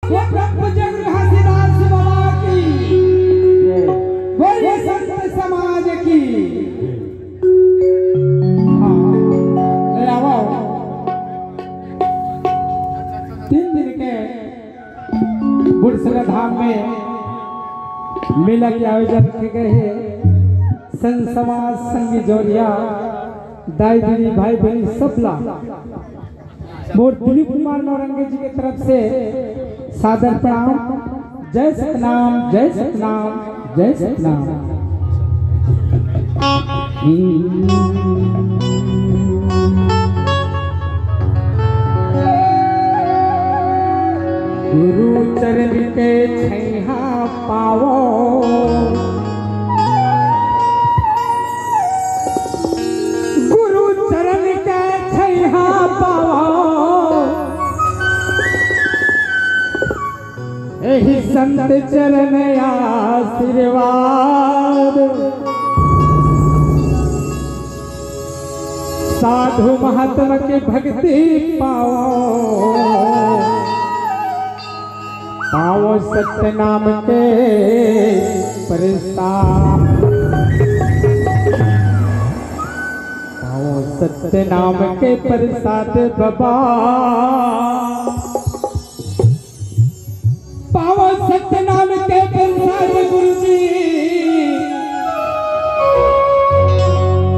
पूज्य गुरु घासीदास बाबा की, बोलिए संत समाज की। हाँ, ले आओ। 3 दिन के बुढ़सरा धाम में मेला के आयोजन किए गए हैं। संत समाज संगी जोरिया दाई दीदी भाई बहनी सबला मोर दिलीप कुमार नौरंगी जी की तरफ से सादर प्रणाम। जय सतनाम, जय सतनाम, जय सतनाम। गुरु चरण के छैहा पावो, गुरु चरण के छैहा पावो, एहि संत चरण आशीर्वाद। साधु महात्मा के भक्ति पाओ, पाओ सत्य नाम के प्रसाद, पाओ सत्य नाम के प्रसाद बाबा, पाओ सत्य नाम के प्रसाद गुरु जी,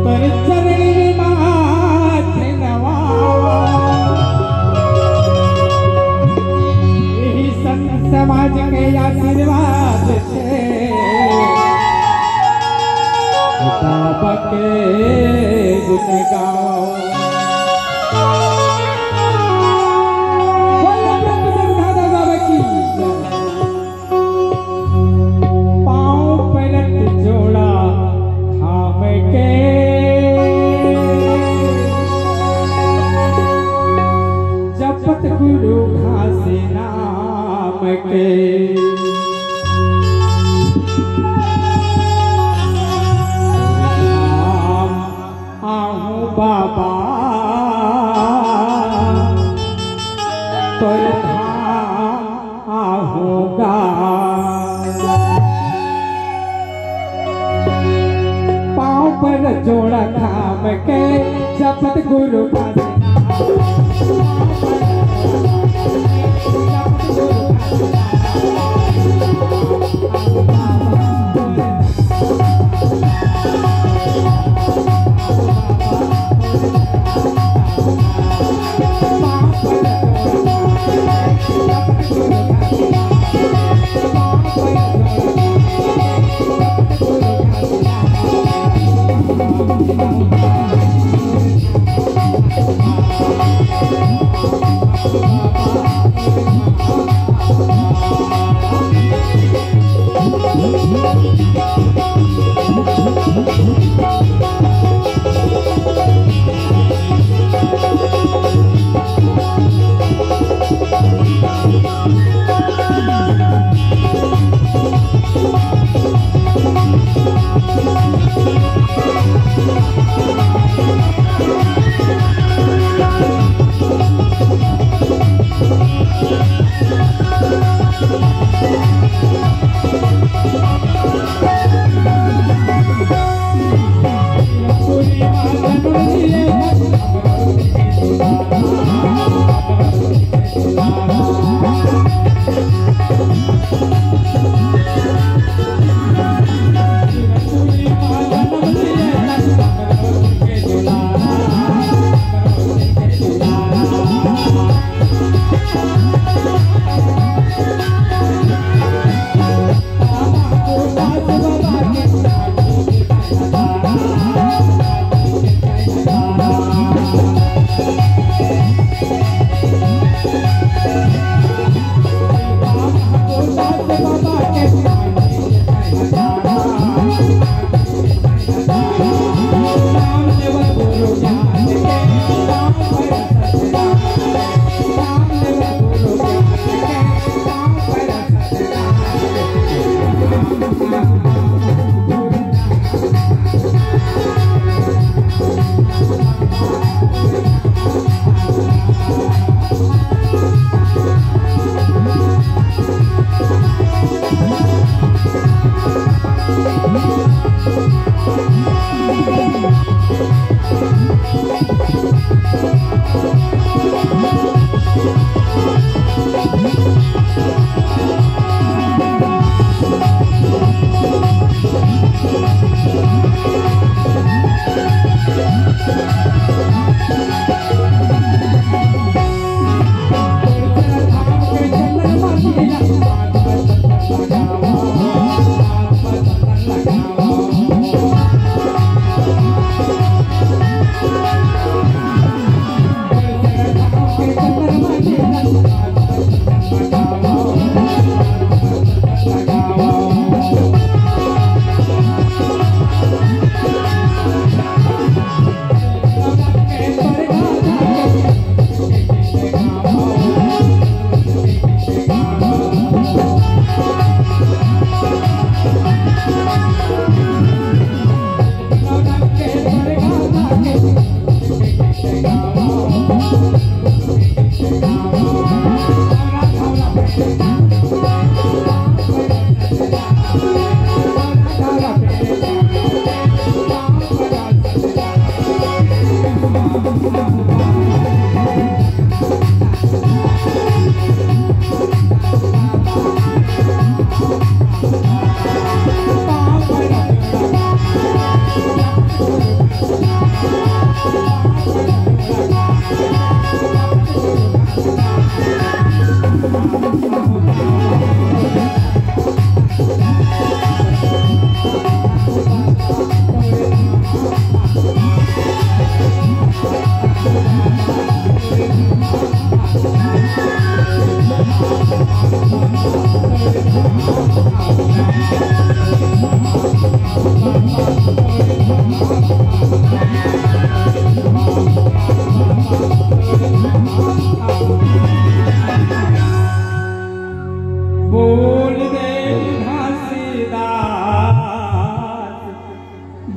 पर चरण माथे नवाओ। यही संत समाज के आशीर्वाद से बाबा के गुण गाओ। बाबा की पाँव पलट जोड़ा थाम के, जपत गुरु घासी नाम के। बाबा पर आऊंगा, पाँव पर जोड़ा थाम के, जपत गुरु घासी नाम।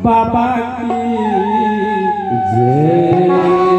बाबा की जय।